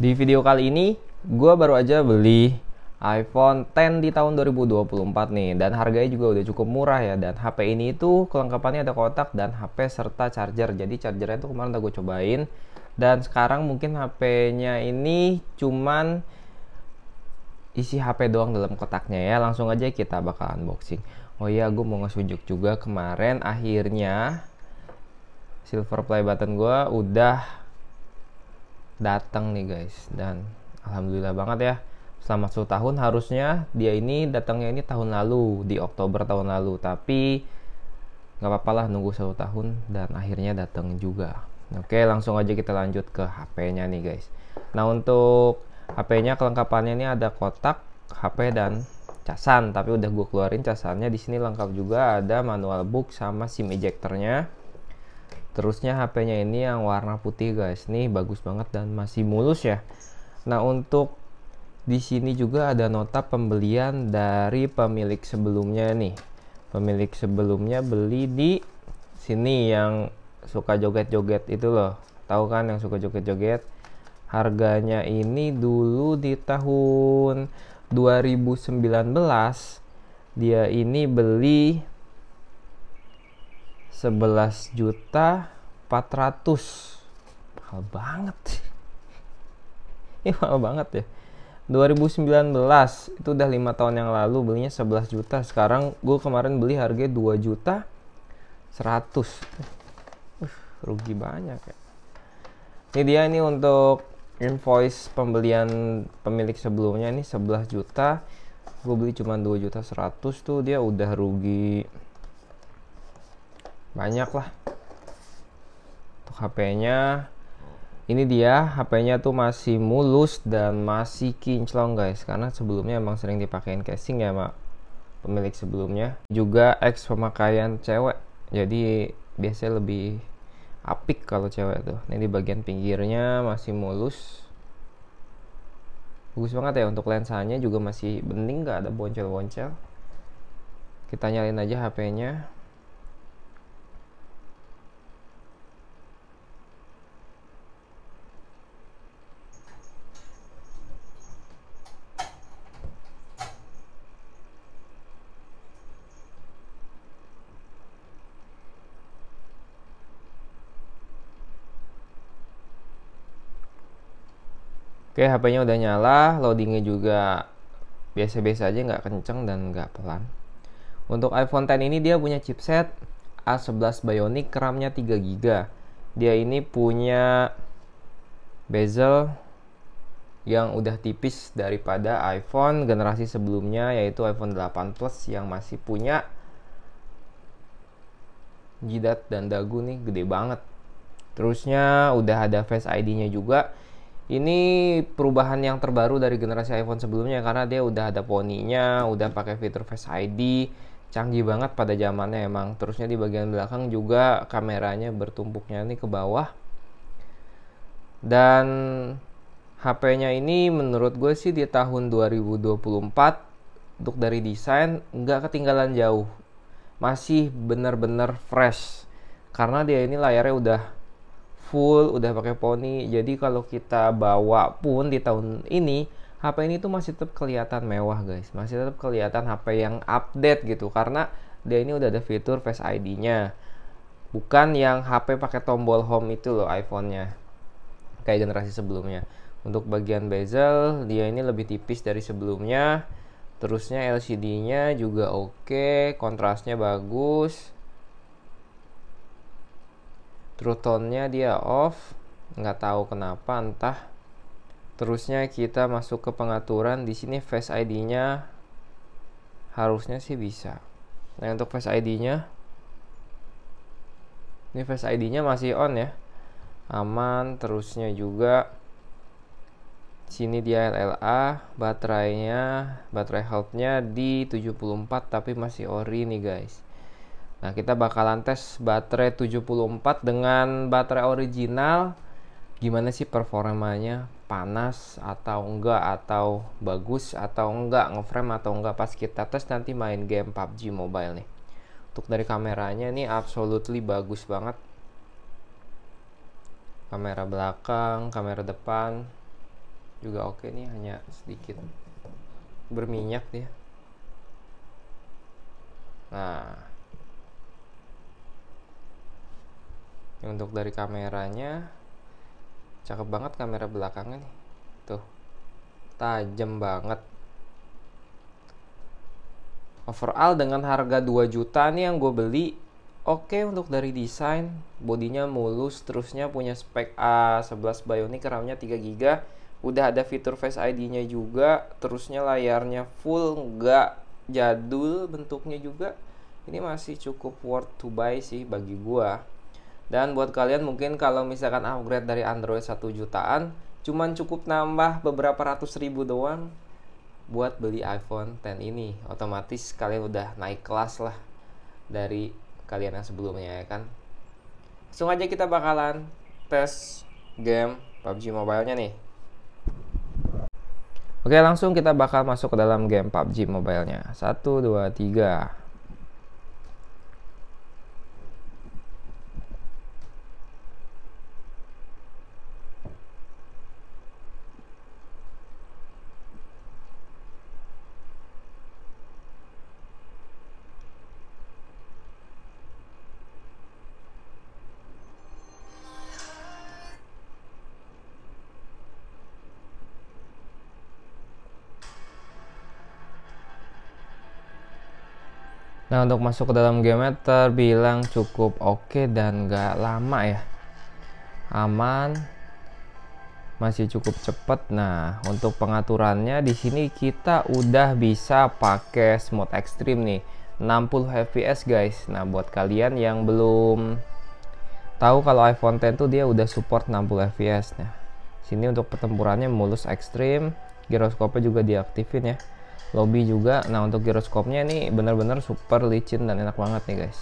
Di video kali ini, gue baru aja beli iPhone X di tahun 2024 nih. Dan harganya juga udah cukup murah ya. Dan HP ini itu kelengkapannya ada kotak dan HP serta charger. Jadi chargernya itu kemarin udah gue cobain. Dan sekarang mungkin HP-nya ini cuman isi HP doang dalam kotaknya ya. Langsung aja kita bakal unboxing. Oh iya, gue mau nge-unjuk juga kemarin akhirnya silver play button gue udah datang nih guys, dan alhamdulillah banget ya. Selama 1 tahun harusnya dia ini datangnya ini tahun lalu, di Oktober tahun lalu, tapi nggak apa-apa lah nunggu 1 tahun dan akhirnya datang juga. Oke, langsung aja kita lanjut ke HP-nya nih guys. Nah, untuk HP-nya kelengkapannya ini ada kotak, HP dan casan, tapi udah gue keluarin casannya. Di sini lengkap juga, ada manual book sama SIM ejectornya. Terusnya HP-nya ini yang warna putih guys, nih bagus banget dan masih mulus ya. Nah, untuk di sini juga ada nota pembelian dari pemilik sebelumnya nih. Pemilik sebelumnya beli di sini yang suka joget-joget itu loh. Tahu kan yang suka joget-joget? Harganya ini dulu di tahun 2019 dia ini beli 11.400.000. Mahal banget. Ini mahal banget ya. 2019 itu udah 5 tahun yang lalu belinya 11 juta. Sekarang gue kemarin beli harganya 2.100.000. Rugi banyak ya. Ini dia nih untuk invoice pembelian pemilik sebelumnya, ini 11 juta. Gue beli cuma 2.100.000 tuh, dia udah rugi banyak lah. Untuk HP-nya ini dia, HP-nya tuh masih mulus dan masih kinclong guys, karena sebelumnya emang sering dipakein casing ya mak pemilik sebelumnya. Juga ex pemakaian cewek, jadi biasanya lebih apik kalau cewek tuh. Ini di bagian pinggirnya masih mulus, bagus banget ya. Untuk lensanya juga masih bening, nggak ada boncel-boncel. Kita nyalain aja HP-nya. Oke, HP-nya udah nyala, loadingnya juga biasa-biasa aja, nggak kenceng dan nggak pelan. Untuk iPhone X ini dia punya chipset A11 Bionic, RAM-nya 3GB. Dia ini punya bezel yang udah tipis daripada iPhone generasi sebelumnya, yaitu iPhone 8 Plus yang masih punya jidat dan dagu nih gede banget. Terusnya udah ada Face ID-nya juga. Ini perubahan yang terbaru dari generasi iPhone sebelumnya, karena dia udah ada poninya, udah pakai fitur Face ID, canggih banget pada zamannya emang. Terusnya di bagian belakang juga kameranya bertumpuknya ini ke bawah. Dan HP-nya ini menurut gue sih di tahun 2024 untuk dari desain nggak ketinggalan jauh, masih bener-bener fresh, karena dia ini layarnya udah full, udah pakai poni. Jadi kalau kita bawa pun di tahun ini, HP ini tuh masih tetap kelihatan mewah guys, masih tetap kelihatan HP yang update gitu, karena dia ini udah ada fitur Face ID-nya, bukan yang HP pakai tombol home itu loh iPhone-nya kayak generasi sebelumnya. Untuk bagian bezel dia ini lebih tipis dari sebelumnya. Terusnya LCD-nya juga oke, kontrasnya bagus. True tone-nya dia off, nggak tahu kenapa, entah. Terusnya kita masuk ke pengaturan. Di sini Face ID-nya harusnya sih bisa. Nah, untuk Face ID-nya, ini Face ID-nya masih on ya, aman. Terusnya juga sini dia LLA, baterai health-nya di 74 tapi masih ori nih guys. Nah, kita bakalan tes baterai 74 dengan baterai original. Gimana sih performanya? Panas atau enggak, atau bagus atau enggak, ngeframe atau enggak pas kita tes nanti main game PUBG Mobile nih. Untuk dari kameranya ini absolutely bagus banget. Kamera belakang, kamera depan, juga oke nih, hanya sedikit berminyak dia. Nah, untuk dari kameranya cakep banget, kamera belakangnya nih, tuh tajam banget. Overall dengan harga 2 juta nih yang gue beli, oke untuk dari desain, bodinya mulus, terusnya punya spek A11 Bionic, RAM-nya 3GB, udah ada fitur Face ID-nya juga, terusnya layarnya full, nggak jadul bentuknya juga. Ini masih cukup worth to buy sih bagi gua. Dan buat kalian mungkin kalau misalkan upgrade dari Android 1 jutaan, cuman cukup nambah beberapa ratus ribu doang buat beli iPhone X ini. Otomatis kalian udah naik kelas lah dari kalian yang sebelumnya, ya kan. Langsung aja kita bakalan tes game PUBG Mobile-nya nih. Oke, langsung kita bakal masuk ke dalam game PUBG Mobile-nya. 1, 2, 3. Nah, untuk masuk ke dalam game terbilang cukup oke dan gak lama ya. Aman, masih cukup cepet. Nah, untuk pengaturannya di sini kita udah bisa pakai mode ekstrim nih, 60 fps guys. Nah, buat kalian yang belum tahu kalau iPhone X tuh dia udah support 60 fps. Nah, sini untuk pertempurannya mulus ekstrim, giroskopnya juga diaktifin ya. Lobby juga. Nah, untuk giroskopnya ini bener-bener super licin dan enak banget nih guys.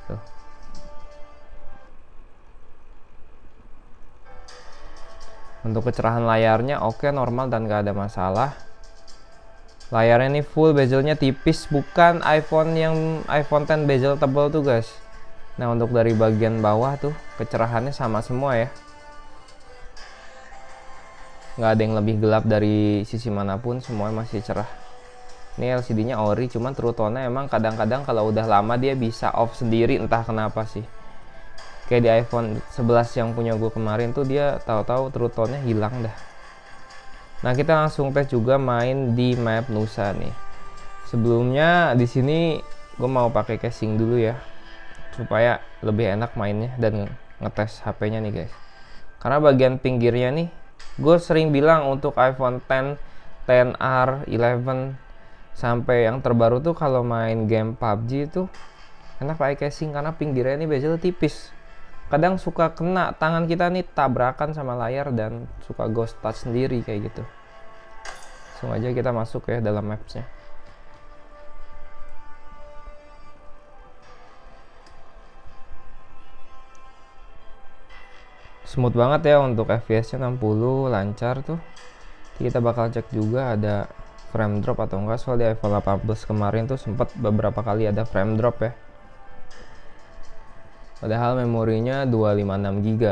Tuh. Untuk kecerahan layarnya oke, normal dan gak ada masalah. Layarnya ini full, bezelnya tipis, bukan iPhone X bezel tebal tuh guys. Nah, untuk dari bagian bawah tuh kecerahannya sama semua ya. Nggak ada yang lebih gelap dari sisi manapun, semuanya masih cerah. Ini LCD-nya ori, cuman True Tone-nya emang kadang-kadang kalau udah lama dia bisa off sendiri, entah kenapa sih. Kayak di iPhone 11 yang punya gue kemarin tuh dia tahu-tahu True Tone-nya hilang dah. Nah, kita langsung tes juga main di map Nusa nih. Sebelumnya di sini gue mau pakai casing dulu ya, supaya lebih enak mainnya dan ngetes HP-nya nih guys. Karena bagian pinggirnya nih, gue sering bilang untuk iPhone X, XR, 11 sampai yang terbaru tuh kalau main game PUBG itu enak pakai casing karena pinggirnya ini bezel tipis. Kadang suka kena tangan kita nih tabrakan sama layar dan suka ghost touch sendiri kayak gitu. Langsung aja kita masuk ya dalam maps-nya. Smooth banget ya untuk FPS-nya 60, lancar tuh. Kita bakal cek juga ada frame drop atau enggak, soal di iPhone 18 kemarin tuh sempat beberapa kali ada frame drop ya. Padahal memorinya 256 GB.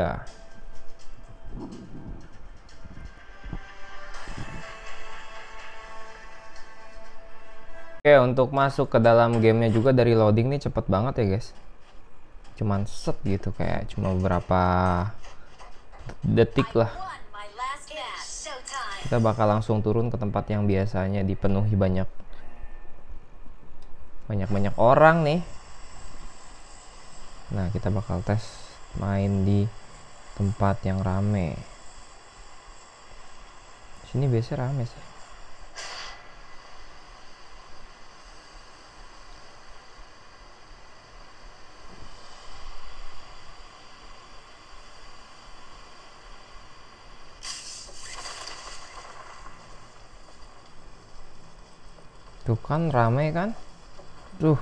Oke, untuk masuk ke dalam gamenya juga dari loading nih cepet banget ya guys. Cuman set gitu, kayak cuma beberapa detik lah. Kita bakal langsung turun ke tempat yang biasanya dipenuhi banyak orang nih. Nah, kita bakal tes main di tempat yang rame. Sini biasanya rame sih. Tuh kan rame kan? Tuh.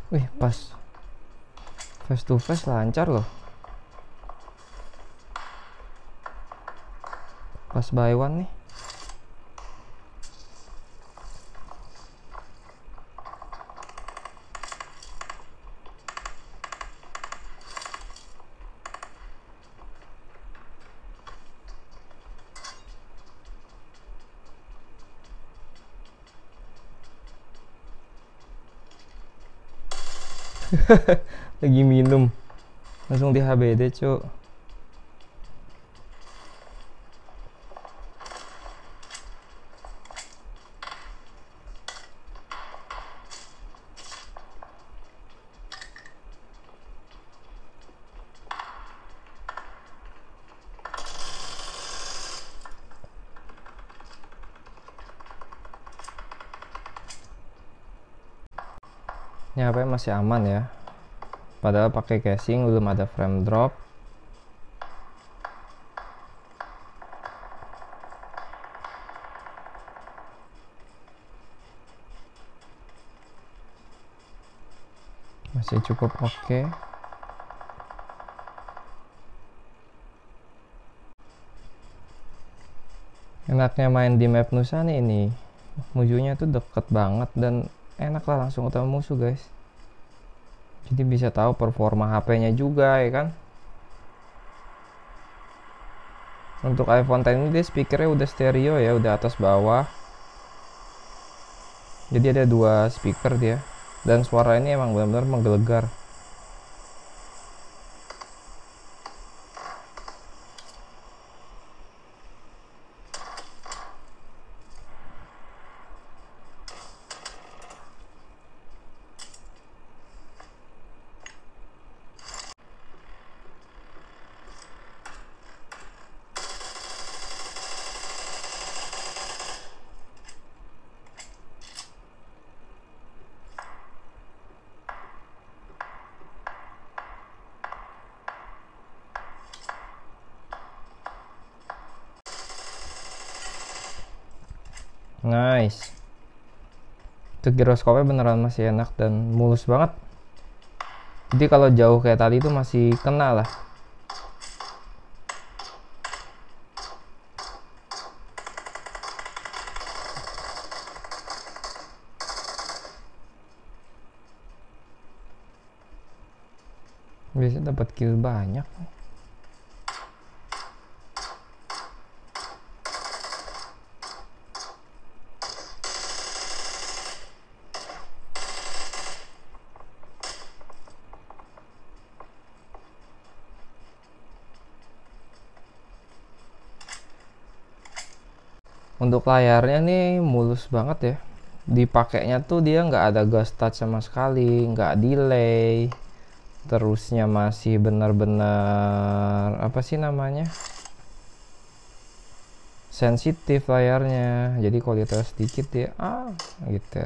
Wih, pas face to face lancar loh. Pas buy one nih. Lagi minum langsung di HBD cuk. Ini HP masih aman ya, padahal pakai casing belum ada frame drop. Masih cukup oke. Enaknya main di map Nusa nih, ini musuhnya tuh deket banget dan enak lah langsung ketemu musuh guys. Jadi bisa tahu performa HP-nya juga ya kan. Untuk iPhone X ini dia speakernya udah stereo ya, udah atas bawah. Jadi ada 2 speaker dia, dan suara ini emang benar-benar menggelegar. Nice. Itu giroskopnya beneran masih enak dan mulus banget. Jadi kalau jauh kayak tadi itu masih kena lah. Biasanya dapat kill banyak. Untuk layarnya nih mulus banget ya. Dipakainya tuh dia nggak ada ghost touch sama sekali, nggak delay. Terusnya masih benar-benar apa sih namanya? Sensitif layarnya. Jadi kalau ditekan sedikit dia gitu.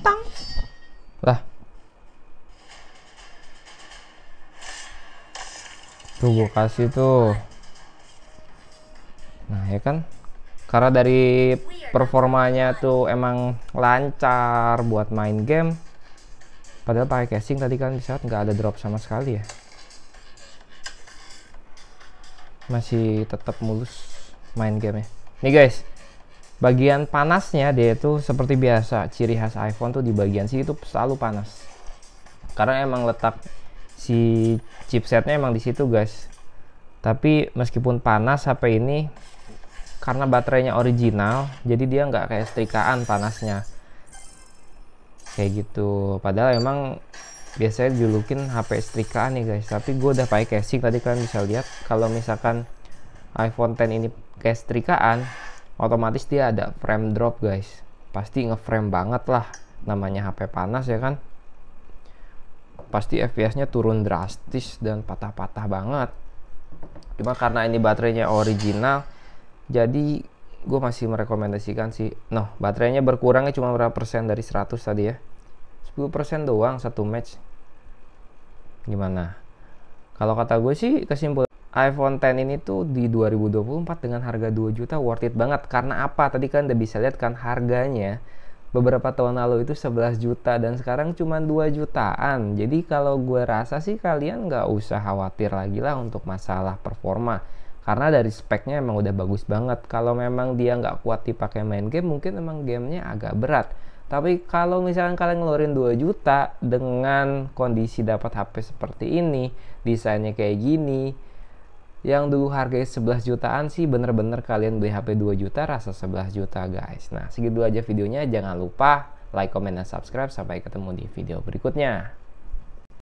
Tang. Lah. Tuh gue kasih tuh. Nah ya kan, karena dari performanya tuh emang lancar buat main game. Padahal pakai casing tadi kan bisa nggak ada drop sama sekali ya. Masih tetap mulus main game ya. Nih guys, bagian panasnya dia itu seperti biasa, ciri khas iPhone tuh di bagian sini tuh selalu panas. Karena emang letak si chipsetnya emang di situ guys. Tapi meskipun panas HP ini, karena baterainya original, jadi dia nggak kayak setrikaan panasnya. Kayak gitu. Padahal emang biasanya dijulukin HP setrikaan nih guys. Tapi gue udah pakai casing tadi, kalian bisa lihat. Kalau misalkan iPhone X ini kayak setrikaan, otomatis dia ada frame drop guys. Pasti ngeframe banget lah, namanya HP panas ya kan. Pasti FPS nya turun drastis dan patah-patah banget. Cuma karena ini baterainya original, jadi gue masih merekomendasikan sih. Baterainya berkurangnya cuma berapa persen dari 100 tadi ya, 10% doang satu match. Gimana? Kalau kata gue sih kesimpulan iPhone X ini tuh di 2024 dengan harga 2 juta worth it banget. Karena apa? Tadi kan udah bisa lihat kan harganya beberapa tahun lalu itu 11 juta dan sekarang cuma 2 jutaan. Jadi kalau gue rasa sih kalian nggak usah khawatir lagi lah untuk masalah performa. Karena dari speknya emang udah bagus banget. Kalau memang dia nggak kuat dipakai main game, mungkin emang gamenya agak berat. Tapi kalau misalkan kalian ngeluarin 2 juta dengan kondisi dapat HP seperti ini, desainnya kayak gini, yang dulu harganya 11 jutaan sih bener-bener kalian beli HP 2 juta rasa 11 juta guys. Nah segitu aja videonya, jangan lupa like, comment, dan subscribe. Sampai ketemu di video berikutnya.